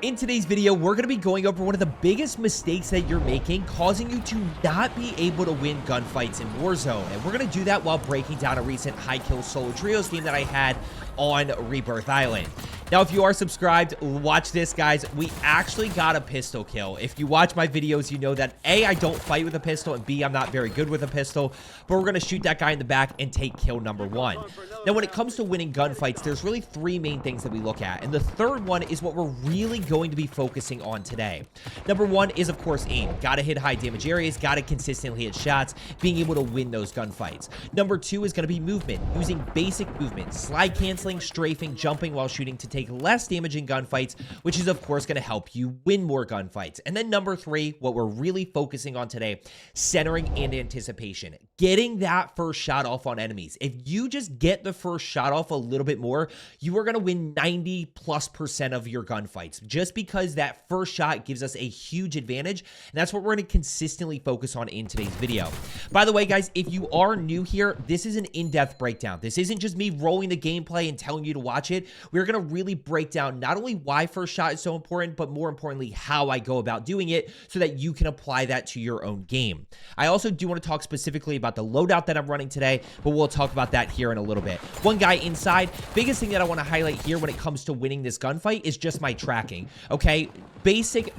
In today's video, we're going to be going over one of the biggest mistakes that you're making, causing you to not be able to win gunfights in Warzone. And we're going to do that while breaking down a recent high kill solo trios game that I had on Rebirth Island. Now, if you are subscribed, watch this, guys. We actually got a pistol kill. If you watch my videos, you know that A, I don't fight with a pistol, and B, I'm not very good with a pistol, but we're going to shoot that guy in the back and take kill number one. Now, when it comes to winning gunfights, there's really three main things that we look at, and the third one is what we're really going to be focusing on today. Number one is, of course, aim. Gotta hit high damage areas, gotta consistently hit shots, being able to win those gunfights. Number two is gonna be movement, using basic movement, slide canceling, strafing, jumping while shooting to take less damage in gunfights, which is, of course, gonna help you win more gunfights. And then number three, what we're really focusing on today, centering and anticipation. Getting that first shot off on enemies. If you just get the first shot off a little bit more, you are gonna win 90+% of your gunfights, just because that first shot gives us a huge advantage, and that's what we're going to consistently focus on in today's video. By the way, guys, if you are new here, this is an in-depth breakdown. This isn't just me rolling the gameplay and telling you to watch it. We're going to really break down not only why first shot is so important, but more importantly, how I go about doing it so that you can apply that to your own game. I also do want to talk specifically about the loadout that I'm running today, but we'll talk about that here in a little bit. One guy inside, biggest thing that I want to highlight here when it comes to winning this gunfight is just my tracking. Okay, basic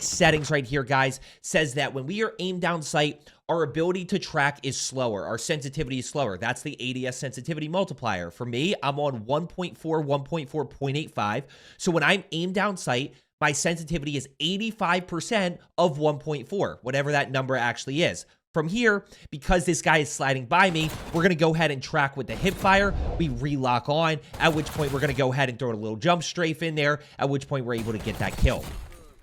settings right here, guys, says that when we are aimed down sight, our ability to track is slower. Our sensitivity is slower. That's the ADS sensitivity multiplier. For me, I'm on 1.4, 1.4.85. So when I'm aimed down sight, my sensitivity is 85% of 1.4, whatever that number actually is. From here, because this guy is sliding by me, we're going to go ahead and track with the hip fire. We relock on, at which point we're going to go ahead and throw a little jump strafe in there, at which point we're able to get that kill.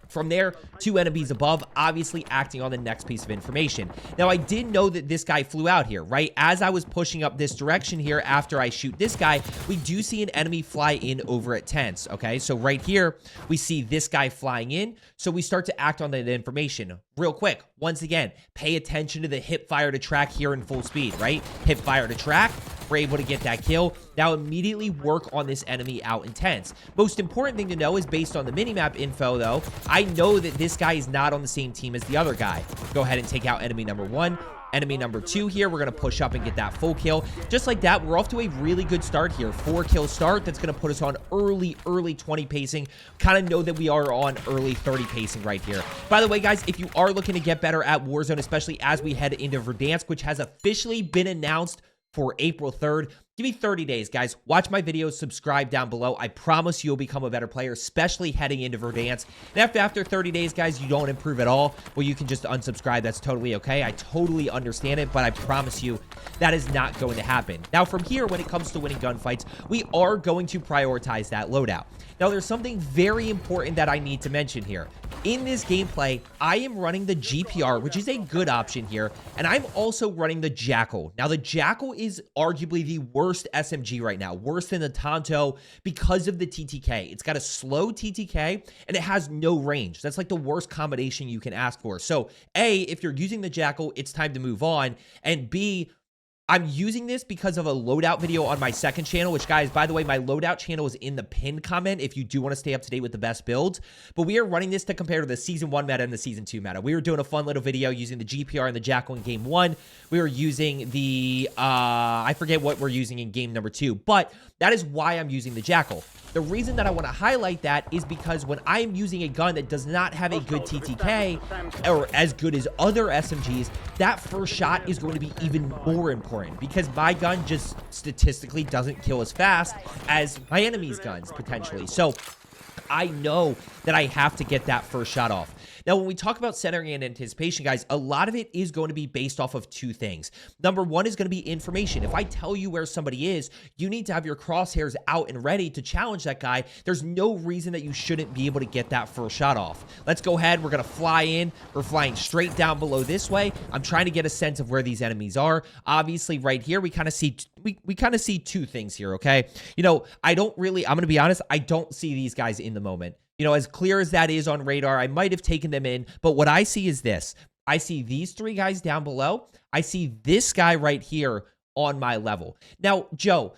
From there, two enemies above, obviously acting on the next piece of information. Now, I did know that this guy flew out here, right? As I was pushing up this direction here after I shoot this guy, we do see an enemy fly in over at tents, okay? So right here, we see this guy flying in, so we start to act on that information. Real quick, once again, pay attention to the hip fire to track here in full speed, right? Hip fire to track. We're able to get that kill. Now immediately work on this enemy out in tents. Most important thing to know is based on the minimap info, though, I know that this guy is not on the same team as the other guy. Go ahead and take out enemy number one. Enemy number two here, we're going to push up and get that full kill. Just like that, we're off to a really good start here. 4-kill start. That's going to put us on early 20 pacing. Kind of know that we are on early 30 pacing right here. By the way, guys, if you are looking to get better at Warzone, especially as we head into Verdansk, which has officially been announced for April 3rd. Give me 30 days, guys. Watch my videos, subscribe down below. I promise you'll become a better player, especially heading into Verdansk. And if after 30 days, guys, you don't improve at all, well, you can just unsubscribe. That's totally okay. I totally understand it, but I promise you that is not going to happen. Now, from here, when it comes to winning gunfights, we are going to prioritize that loadout. Now, there's something very important that I need to mention here. In this gameplay, I am running the GPR, which is a good option here, and I'm also running the Jackal. Now, the Jackal is arguably the worst SMG right now, worse than the Tonto because of the TTK. It's got a slow TTK, and it has no range. That's like the worst combination you can ask for. So, A, if you're using the Jackal, it's time to move on, and B, I'm using this because of a loadout video on my second channel, which, guys, by the way, my loadout channel is in the pinned comment if you do want to stay up to date with the best builds. But we are running this to compare to the Season 1 meta and the Season 2 meta. We were doing a fun little video using the GPR and the Jackal in Game 1. We were using the, I forget what we're using in Game number 2, but that is why I'm using the Jackal. The reason that I want to highlight that is because when I'm using a gun that does not have a good TTK or as good as other SMGs, that first shot is going to be even more important because my gun just statistically doesn't kill as fast as my enemy's guns potentially. So I know that I have to get that first shot off. Now, when we talk about centering and anticipation, guys, a lot of it is going to be based off of two things. Number one is going to be information. If I tell you where somebody is, you need to have your crosshairs out and ready to challenge that guy. There's no reason that you shouldn't be able to get that first shot off. Let's go ahead. We're going to fly in. We're flying straight down below this way. I'm trying to get a sense of where these enemies are. Obviously, right here, we kind of see two things here, okay? You know, I'm going to be honest, I don't see these guys in the moment. You know, as clear as that is on radar, I might have taken them in, but what I see is this. I see these three guys down below. I see this guy right here on my level. Now, Joe,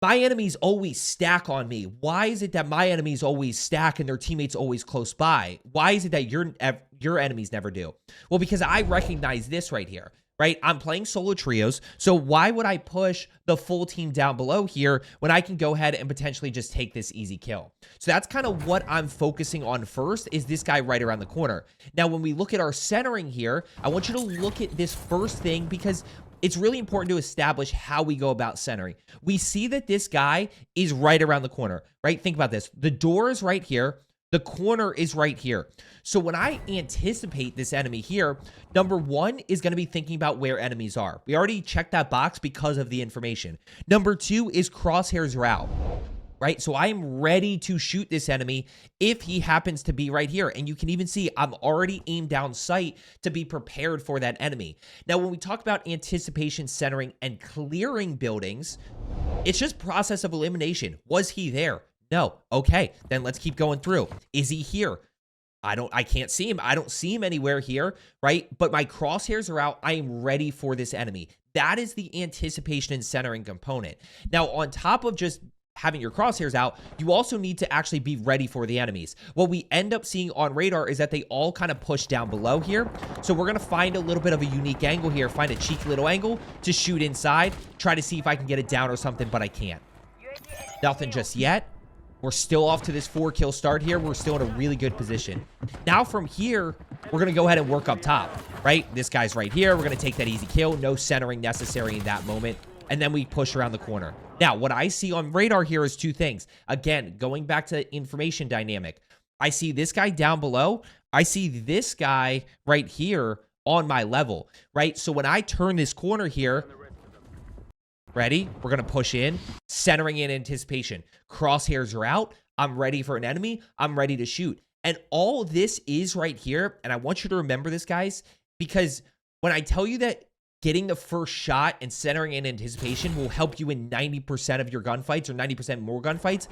my enemies always stack on me. Why is it that my enemies always stack and their teammates always close by? Why is it that your enemies never do? Well, because I recognize this right here, right? I'm playing solo trios, so why would I push the full team down below here when I can go ahead and potentially just take this easy kill? So that's kind of what I'm focusing on first, is this guy right around the corner. Now, when we look at our centering here, I want you to look at this first thing, because it's really important to establish how we go about centering. We see that this guy is right around the corner, right? Think about this. The door is right here. The corner is right here. So when I anticipate this enemy here, number one is going to be thinking about where enemies are. We already checked that box because of the information. Number two is crosshairs route, right? So I am ready to shoot this enemy if he happens to be right here. And you can even see I'm already aimed down sight to be prepared for that enemy. Now, when we talk about anticipation, centering, and clearing buildings, it's just process of elimination. Was he there? No. Okay, then let's keep going through. Is he here? I can't see him. I don't see him anywhere here, right? But my crosshairs are out. I am ready for this enemy. That is the anticipation and centering component. Now, on top of just having your crosshairs out, you also need to actually be ready for the enemies. What we end up seeing on radar is that they all kind of push down below here. So we're going to find a little bit of a unique angle here, find a cheeky little angle to shoot inside, try to see if I can get it down or something, but I can't. Nothing just yet. We're still off to this 4-kill start here. We're still in a really good position. Now from here, we're going to go ahead and work up top, right? This guy's right here. We're going to take that easy kill. No centering necessary in that moment. And then we push around the corner. Now, what I see on radar here is two things. Again, going back to information dynamic. I see this guy down below. I see this guy right here on my level, right? So when I turn this corner here, ready? We're going to push in, centering in anticipation. Crosshairs are out. I'm ready for an enemy. I'm ready to shoot. And all this is right here, and I want you to remember this, guys, because when I tell you that getting the first shot and centering in anticipation will help you in 90% of your gunfights or 90% more gunfights,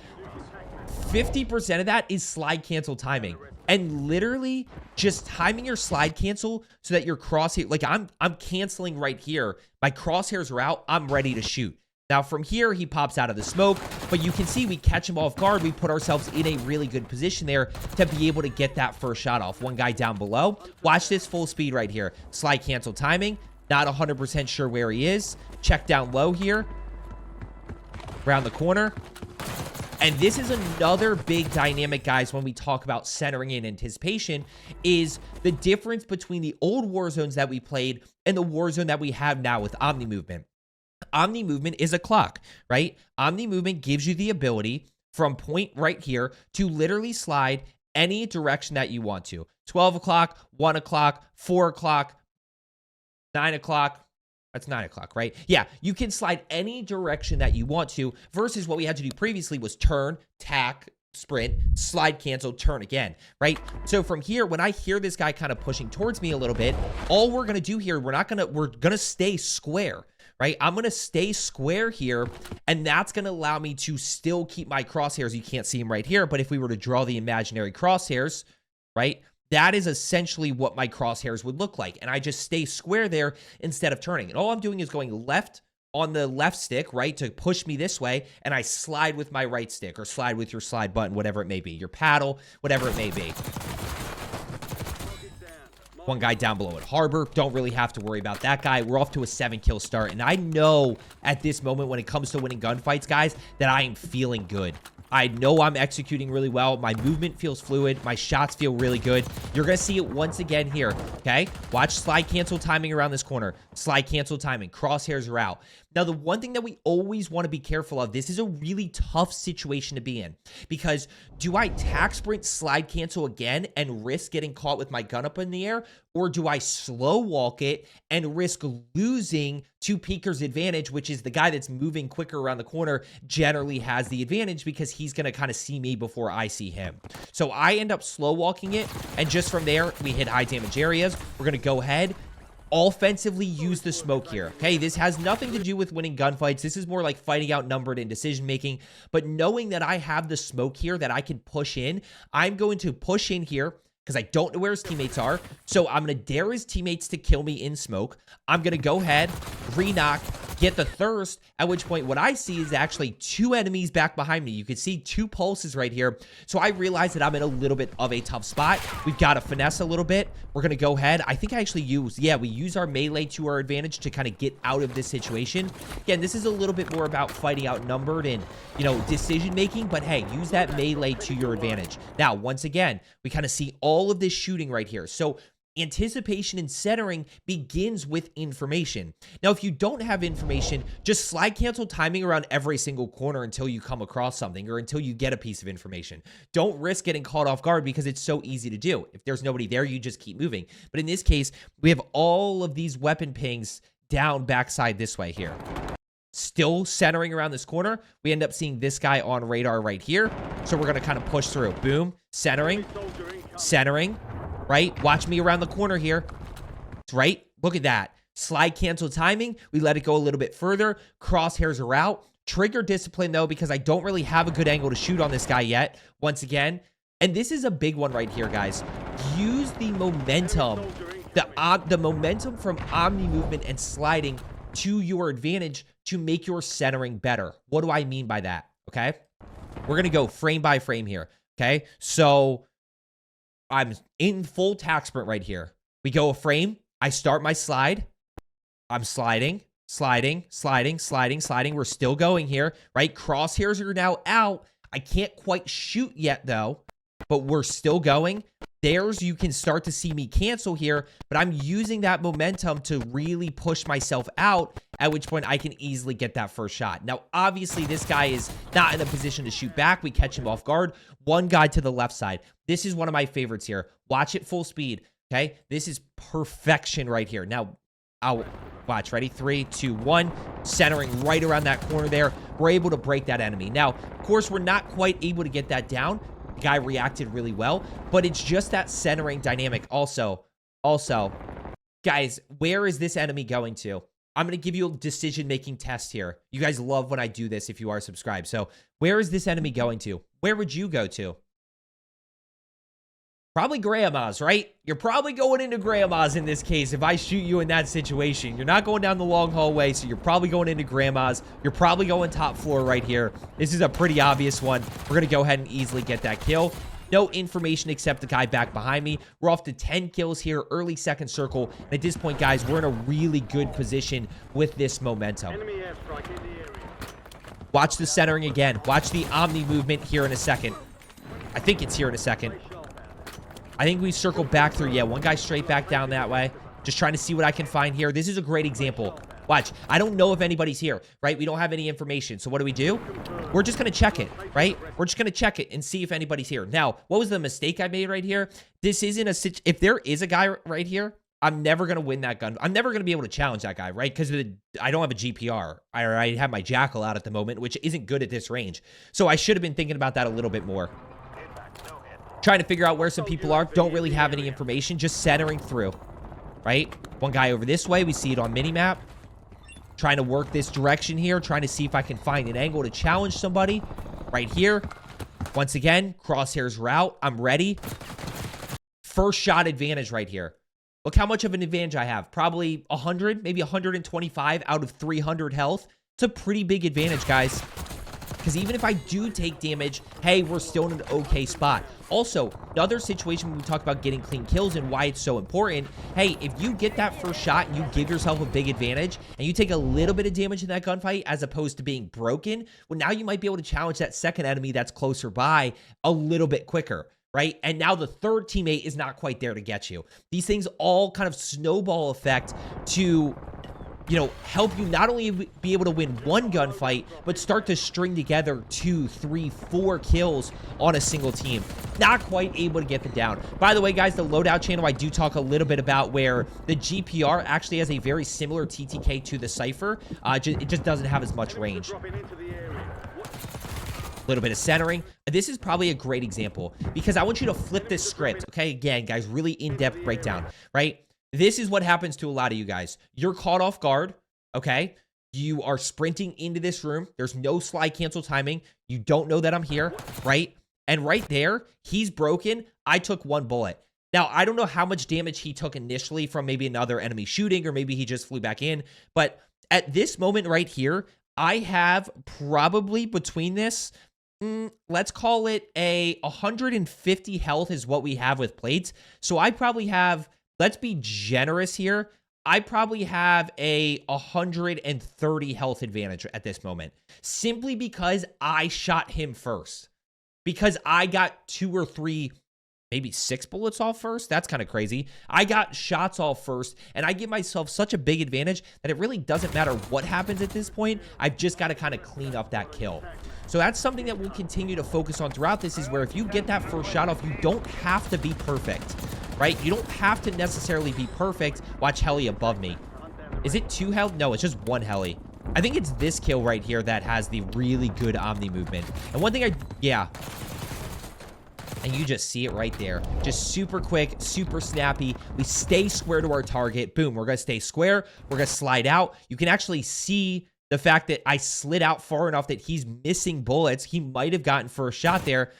50% of that is slide cancel timing. And literally just timing your slide cancel so that your crosshair, like I'm canceling right here. My crosshairs are out. I'm ready to shoot. Now from here, he pops out of the smoke, but you can see we catch him off guard. We put ourselves in a really good position there to be able to get that first shot off. One guy down below. Watch this full speed right here. Slide cancel timing. Not 100% sure where he is. Check down low here. Around the corner. And this is another big dynamic, guys, when we talk about centering in anticipation, is the difference between the old Warzones that we played and the Warzone that we have now with Omni Movement. Omni Movement is a clock, right? Omni Movement gives you the ability from point right here to literally slide any direction that you want to. 12 o'clock, 1 o'clock, 4 o'clock, 9 o'clock. That's 9 o'clock, right? Yeah, you can slide any direction that you want to versus what we had to do previously was turn, tack, sprint, slide cancel, turn again, right? So from here, when I hear this guy kind of pushing towards me a little bit, all we're going to do here, we're going to stay square, right? I'm going to stay square here, and that's going to allow me to still keep my crosshairs. You can't see them right here, but if we were to draw the imaginary crosshairs, right? That is essentially what my crosshairs would look like. And I just stay square there instead of turning. And all I'm doing is going left on the left stick, right, to push me this way. And I slide with my right stick or slide with your slide button, whatever it may be. Your paddle, whatever it may be. One guy down below at Harbor. Don't really have to worry about that guy. We're off to a 7-kill start. And I know at this moment when it comes to winning gunfights, guys, that I am feeling good. I know I'm executing really well. My movement feels fluid. My shots feel really good. You're going to see it once again here, okay? Watch slide cancel timing around this corner. Slide cancel timing. Crosshairs are out. Now, the one thing that we always want to be careful of, this is a really tough situation to be in because do I tack sprint slide cancel again and risk getting caught with my gun up in the air, or do I slow walk it and risk losing to Peeker's advantage, which is the guy that's moving quicker around the corner generally has the advantage because he's going to kind of see me before I see him. So I end up slow walking it, and just from there, we hit high damage areas. We're going to go ahead, offensively use the smoke here. Okay, this has nothing to do with winning gunfights. This is more like fighting outnumbered in decision making. But knowing that I have the smoke here that I can push in, I'm going to push in here because I don't know where his teammates are. So I'm going to dare his teammates to kill me in smoke. I'm going to go ahead, re-knock, get the thirst, at which point what I see is actually 2 enemies back behind me. You can see 2 pulses right here. So I realize that I'm in a little bit of a tough spot. We've got to finesse a little bit. We're going to go ahead. I think I actually we use our melee to our advantage to kind of get out of this situation. Again, this is a little bit more about fighting outnumbered and, you know, decision making, but hey, use that melee to your advantage. Now, once again, we kind of see all of this shooting right here. So anticipation and centering begins with information. Now, if you don't have information, just slide cancel timing around every single corner until you come across something or until you get a piece of information. Don't risk getting caught off guard because it's so easy to do. If there's nobody there, you just keep moving. But in this case, we have all of these weapon pings down backside this way here. Still centering around this corner. We end up seeing this guy on radar right here. So we're going to kind of push through. Boom. Centering. Centering. Right? Watch me around the corner here. Right? Look at that. Slide cancel timing. We let it go a little bit further. Crosshairs are out. Trigger discipline, though, because I don't really have a good angle to shoot on this guy yet. Once again. And this is a big one right here, guys. Use the momentum. The momentum from omni movement and sliding to your advantage to make your centering better. What do I mean by that? Okay? We're going to go frame by frame here. Okay? So I'm in full tack sprint right here. We go a frame. I start my slide. I'm sliding, sliding, sliding, sliding, sliding. We're still going here, right? Crosshairs are now out. I can't quite shoot yet, though, but we're still going. There's, you can start to see me cancel here, but I'm using that momentum to really push myself out, at which point I can easily get that first shot. Now, obviously, this guy is not in a position to shoot back. We catch him off guard. One guy to the left side. This is one of my favorites here. Watch it full speed, okay? This is perfection right here. Now, I'll watch. Ready? 3, 2, 1. Centering right around that corner there. We're able to break that enemy. Now, of course, we're not quite able to get that down. The guy reacted really well, but it's just that centering dynamic. Also, guys, where is this enemy going to? I'm going to give you a decision-making test here. You guys love when I do this if you are subscribed. So where is this enemy going to? Where would you go to? Probably grandma's, right? You're probably going into grandma's in this case if I shoot you in that situation. You're not going down the long hallway, so you're probably going into grandma's. You're probably going top floor right here. This is a pretty obvious one. We're going to go ahead and easily get that kill. No information except the guy back behind me. We're off to 10 kills here, early second circle. And at this point, guys, we're in a really good position with this momentum. Watch the centering again. Watch the omni movement here in a second. I think it's here in a second. I think we circle back through. Yeah, one guy straight back down that way. Just trying to see what I can find here. This is a great example. Watch. I don't know if anybody's here, right? We don't have any information. So what do? We're just going to check it, right? We're just going to check it and see if anybody's here. Now, what was the mistake I made right here? This isn't a situation. If there is a guy right here, I'm never going to win that gun. I'm never going to be able to challenge that guy, right? Because I don't have a GPR. I have my jackal out at the moment, which isn't good at this range. So I should have been thinking about that a little bit more. Trying to figure out where some people are. Don't really have any information. Just centering through, right? One guy over this way. We see it on minimap. Trying to work this direction here. Trying to see if I can find an angle to challenge somebody. Right here. Once again, crosshairs are out. I'm ready. First shot advantage right here. Look how much of an advantage I have. Probably 100, maybe 125 out of 300 health. It's a pretty big advantage, guys. Because even if I do take damage, hey, we're still in an okay spot. Also, another situation when we talk about getting clean kills and why it's so important, hey, if you get that first shot and you give yourself a big advantage and you take a little bit of damage in that gunfight as opposed to being broken, well, now you might be able to challenge that second enemy that's closer by a little bit quicker, right? And now the third teammate is not quite there to get you. These things all kind of snowball effect to, you know, help you not only be able to win one gunfight, but start to string together 2, 3, 4 kills on a single team. Not quite able to get them down. By the way, guys, the Loadout channel, I do talk a little bit about where the GPR actually has a very similar TTK to the Cypher. It just doesn't have as much range. A little bit of centering. This is probably a great example because I want you to flip this script. Okay, again, guys, really in-depth breakdown, right? This is what happens to a lot of you guys. You're caught off guard, okay? You are sprinting into this room. There's no slide cancel timing. You don't know that I'm here, right? And right there, he's broken. I took 1 bullet. Now, I don't know how much damage he took initially from maybe another enemy shooting or maybe he just flew back in, but at this moment right here, I have probably between this, let's call it a 150 health is what we have with plates. So I probably have, let's be generous here, I probably have a 130 health advantage at this moment, simply because I shot him first. Because I got 2 or 3, maybe 6 bullets off first. That's kind of crazy. I got shots off first, and I give myself such a big advantage that it really doesn't matter what happens at this point. I've just got to kind of clean up that kill. So that's something that we'll continue to focus on throughout this, is where if you get that first shot off, you don't have to be perfect, right? You don't have to necessarily be perfect. Watch heli above me. Is it 2 heli? No, it's just 1 heli. I think it's this kill right here that has the really good omni movement. And one thing yeah. And you just see it right there. Just super quick, super snappy. We stay square to our target. Boom, we're going to stay square. We're going to slide out. You can actually see the fact that I slid out far enough that he's missing bullets. He might have gotten first shot there.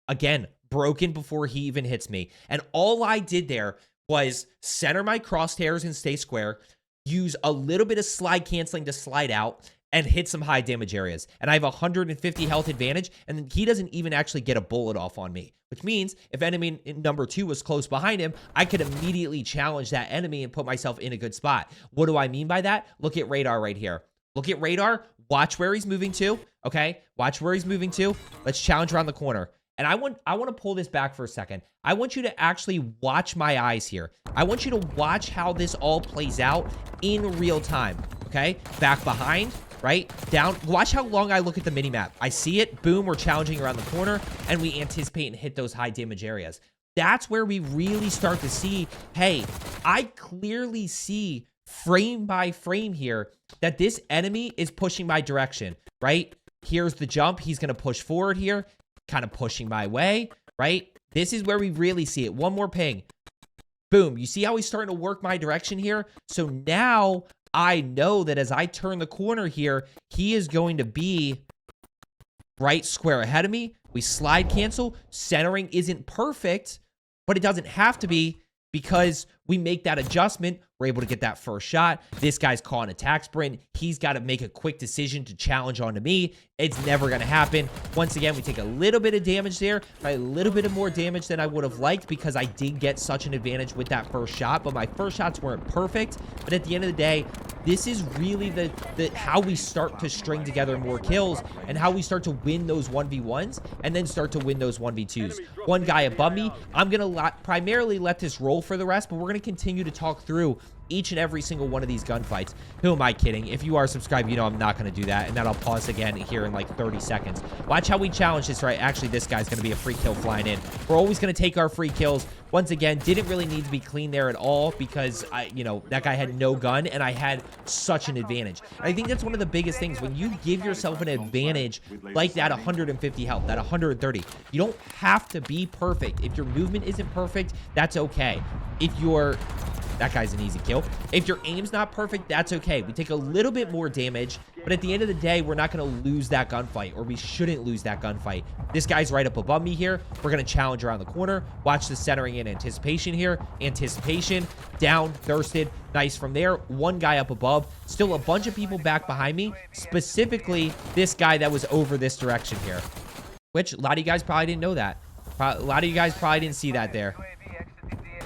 Again, broken before he even hits me. And all I did there was center my crosshairs and stay square, use a little bit of slide canceling to slide out, and hit some high damage areas. And I have 150 health advantage, and he doesn't even actually get a bullet off on me, which means if enemy number 2 was close behind him, I could immediately challenge that enemy and put myself in a good spot. What do I mean by that? Look at radar right here. Look at radar. Watch where he's moving to, okay? Watch where he's moving to. Let's challenge around the corner. And I want to pull this back for a second. I want you to actually watch my eyes here. I want you to watch how this all plays out in real time, okay? Back behind, right? Down. Watch how long I look at the minimap. I see it. Boom, we're challenging around the corner, and we anticipate and hit those high damage areas. That's where we really start to see, hey, I clearly see frame by frame here that this enemy is pushing my direction, right? Here's the jump. He's going to push forward here, kind of pushing my way, right? This is where we really see it. One more ping. Boom. You see how he's starting to work my direction here? So now I know that as I turn the corner here, he is going to be right square ahead of me. We slide cancel. Centering isn't perfect, but it doesn't have to be, because we make that adjustment. We're able to get that first shot. This guy's calling attack sprint. He's got to make a quick decision to challenge onto me. It's never going to happen. Once again, we take a little bit of damage there, a little bit of more damage than I would have liked, because I did get such an advantage with that first shot, but my first shots weren't perfect. But at the end of the day, this is really the how we start to string together more kills, and how we start to win those 1v1s and then start to win those 1v2s. One guy above me. I'm going to primarily let this roll for the rest, but we're going to continue to talk through each and every single one of these gunfights. Who am I kidding? If you are subscribed, you know I'm not going to do that, and then I'll pause again here in like 30 seconds. Watch how we challenge this, right? Actually, this guy's going to be a free kill flying in. We're always going to take our free kills. Once again, didn't really need to be clean there at all, because that guy had no gun, and I had such an advantage. And I think that's one of the biggest things. When you give yourself an advantage like that 150 health, that 130, you don't have to be perfect. If your movement isn't perfect, that's okay. That guy's an easy kill. If your aim's not perfect, that's okay. We take a little bit more damage, but at the end of the day, we're not going to lose that gunfight, or we shouldn't lose that gunfight. This guy's right up above me here. We're going to challenge around the corner. Watch the centering and anticipation here. Anticipation, down, thirsted. Nice from there. One guy up above. Still a bunch of people back behind me, specifically this guy that was over this direction here, which a lot of you guys probably didn't know that. A lot of you guys probably didn't see that there.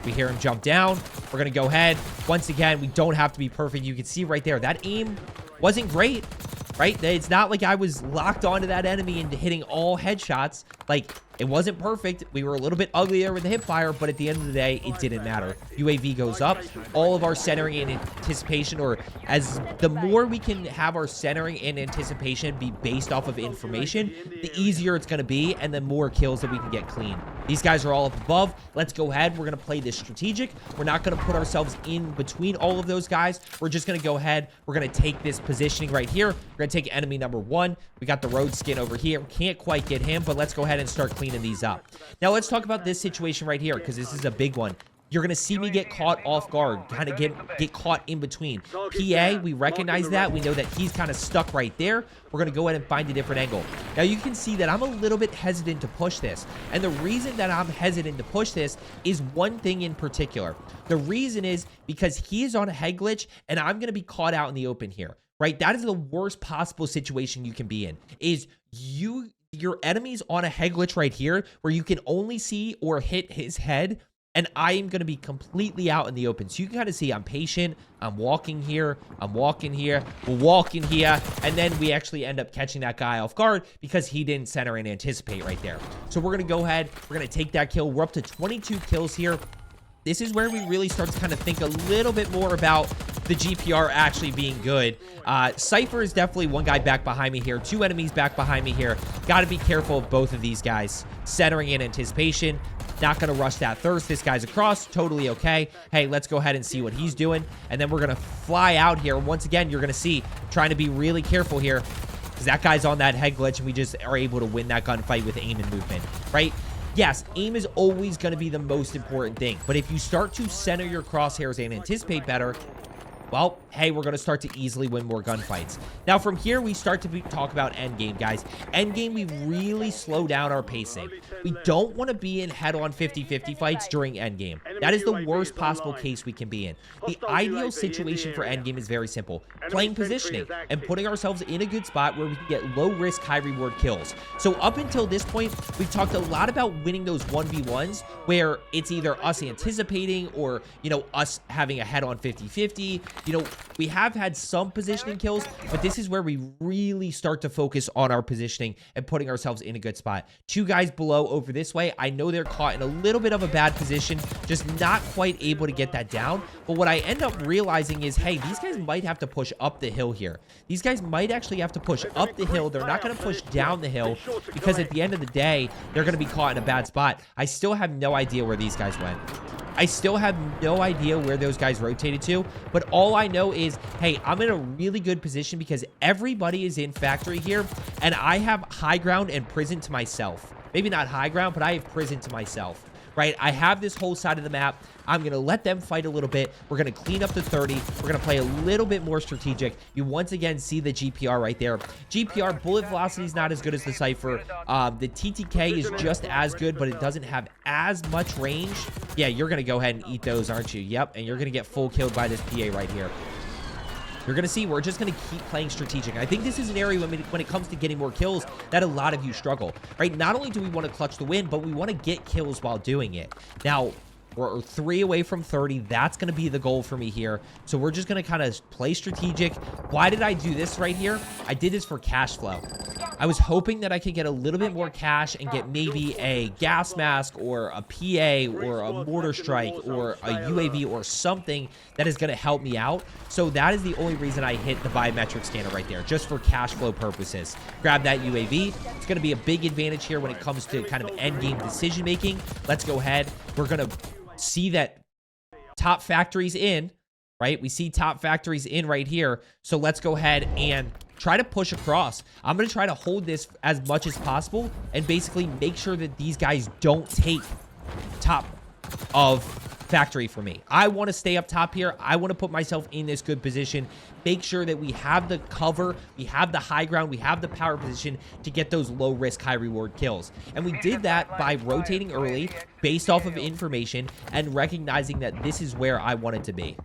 We hear him jump down. We're going to go ahead. Once again, we don't have to be perfect. You can see right there, that aim wasn't great, right? It's not like I was locked onto that enemy and hitting all headshots. Like, it wasn't perfect. We were a little bit uglier with the hip fire, but at the end of the day, it didn't matter. UAV goes up. All of our centering and anticipation, or as the more we can have our centering and anticipation be based off of information, the easier it's going to be, and the more kills that we can get clean. These guys are all up above. Let's go ahead. We're going to play this strategic. We're not going to put ourselves in between all of those guys. We're just going to go ahead. We're going to take this positioning right here. We're going to take enemy number 1. We got the road skin over here. Can't quite get him, but let's go ahead and start cleaning these up. Now, let's talk about this situation right here, because this is a big one. You're going to see me get caught off guard, kind of get caught in between. PA, we recognize that. We know that he's kind of stuck right there. We're going to go ahead and find a different angle. Now, you can see that I'm a little bit hesitant to push this. And the reason that I'm hesitant to push this is one thing in particular. The reason is because he is on a head glitch, and I'm going to be caught out in the open here, right? That is the worst possible situation you can be in, is your enemy's on a head glitch right here where you can only see or hit his head, and I am going to be completely out in the open. So you can kind of see I'm patient. I'm walking here. I'm walking here. We're walking here. And then we actually end up catching that guy off guard because he didn't center and anticipate right there. So we're going to go ahead. We're going to take that kill. We're up to 22 kills here. This is where we really start to kind of think a little bit more about the GPR actually being good. Cypher is definitely one guy back behind me here. Two enemies back behind me here. Got to be careful of both of these guys. Centering in anticipation. Not going to rush that thirst. This guy's across. Totally okay. Hey, let's go ahead and see what he's doing. And then we're going to fly out here. Once again, you're going to see, trying to be really careful here, because that guy's on that head glitch, and we just are able to win that gunfight with aim and movement, right? Yes, aim is always going to be the most important thing. But if you start to center your crosshairs and anticipate better, well, hey, we're going to start to easily win more gunfights. Now, from here, we start to talk about Endgame, guys. Endgame, we really slow down our pacing. We don't want to be in head-on 50-50 fights during Endgame. That is the worst possible case we can be in. The ideal situation for Endgame is very simple. Playing positioning and putting ourselves in a good spot where we can get low-risk, high-reward kills. So up until this point, we've talked a lot about winning those 1v1s where it's either us anticipating or, you know, us having a head-on 50-50. You know, we have had some positioning kills, but this is where we really start to focus on our positioning and putting ourselves in a good spot. Two guys below over this way. I know they're caught in a little bit of a bad position, just not quite able to get that down. But what I end up realizing is, hey, these guys might have to push up the hill here. These guys might actually have to push up the hill. They're not going to push down the hill because at the end of the day, they're going to be caught in a bad spot. I still have no idea where these guys went. I still have no idea where those guys rotated to, but all I know is, hey, I'm in a really good position because everybody is in factory here, and I have high ground and prison to myself. Maybe not high ground, but I have prison to myself, right? I have this whole side of the map. I'm going to let them fight a little bit. We're going to clean up the 30. We're going to play a little bit more strategic. You once again see the GPR right there. GPR, bullet velocity is not as good as the Cypher. The TTK is just as good, but it doesn't have as much range. Yeah, you're going to go ahead and eat those, aren't you? Yep, and you're going to get full killed by this PA right here. You're going to see we're just going to keep playing strategic. I think this is an area when it comes to getting more kills that a lot of you struggle, right? Not only do we want to clutch the win, but we want to get kills while doing it. Now, we're 3 away from 30. That's going to be the goal for me here. So we're just going to kind of play strategic. Why did I do this right here? I did this for cash flow. I was hoping that I could get a little bit more cash and get maybe a gas mask or a PA or a mortar strike or a UAV or something that is going to help me out. So that is the only reason I hit the biometric scanner right there, just for cash flow purposes. Grab that UAV. It's going to be a big advantage here when it comes to kind of end game decision making. Let's go ahead. We're going to see that top factories in, right? We see top factories in right here. So let's go ahead and try to push across. I'm going to try to hold this as much as possible and basically make sure that these guys don't take top of factory for me. I want to stay up top here. I want to put myself in this good position, make sure that we have the cover, we have the high ground, we have the power position to get those low risk, high reward kills. And we did that by rotating early based off of information and recognizing that this is where I wanted to be.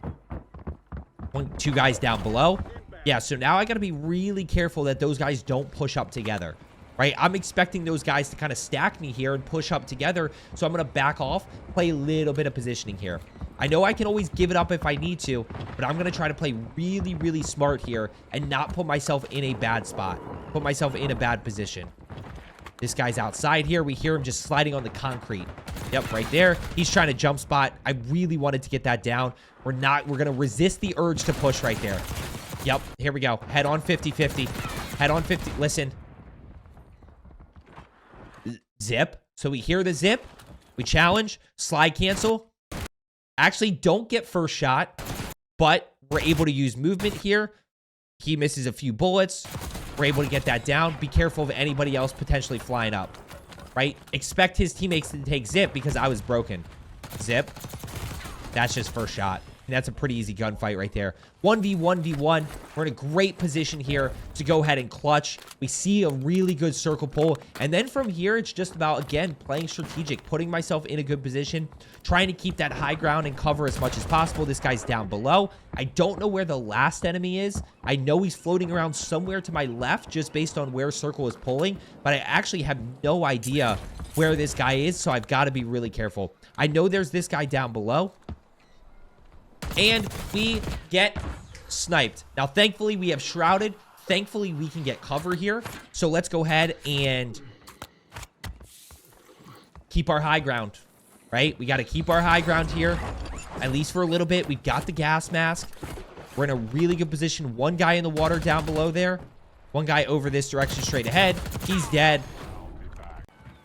Two guys down below. Yeah, so now I got to be really careful that those guys don't push up together, right? I'm expecting those guys to kind of stack me here and push up together. So I'm going to back off, play a little bit of positioning here. I know I can always give it up if I need to, but I'm going to try to play really, really smart here and not put myself in a bad spot, put myself in a bad position. This guy's outside here. We hear him just sliding on the concrete. Yep, right there. He's trying to jump spot. I really wanted to get that down. We're going to resist the urge to push right there. Yep, here we go. Head on 50-50. Head on 50. Listen. Zip. So we hear the zip. We challenge. Slide cancel. Actually, don't get first shot, but we're able to use movement here. He misses a few bullets. We're able to get that down. Be careful of anybody else potentially flying up, right? Expect his teammates to take zip because I was broken. Zip. That's just first shot. And that's a pretty easy gunfight right there. 1v1v1. We're in a great position here to go ahead and clutch. We see a really good circle pull. And then from here, it's just about, again, playing strategic, putting myself in a good position, trying to keep that high ground and cover as much as possible. This guy's down below. I don't know where the last enemy is. I know he's floating around somewhere to my left just based on where circle is pulling, but I actually have no idea where this guy is, so I've got to be really careful. I know there's this guy down below. And we get sniped. Now, thankfully, we have shrouded. Thankfully, we can get cover here. So let's go ahead and keep our high ground, right? We got to keep our high ground here, at least for a little bit. We've got the gas mask. We're in a really good position. One guy in the water down below there. One guy over this direction straight ahead. He's dead.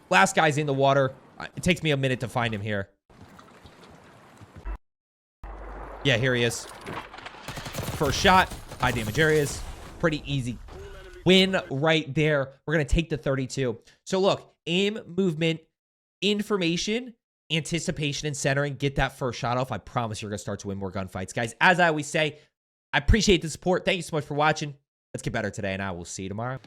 Last guy's in the water. It takes me a minute to find him here. Yeah, here he is. First shot. High damage areas. Pretty easy win right there. We're going to take the 32. So look, aim, movement, information, anticipation, and centering. Get that first shot off. I promise you're going to start to win more gunfights. Guys, as I always say, I appreciate the support. Thank you so much for watching. Let's get better today, and I will see you tomorrow.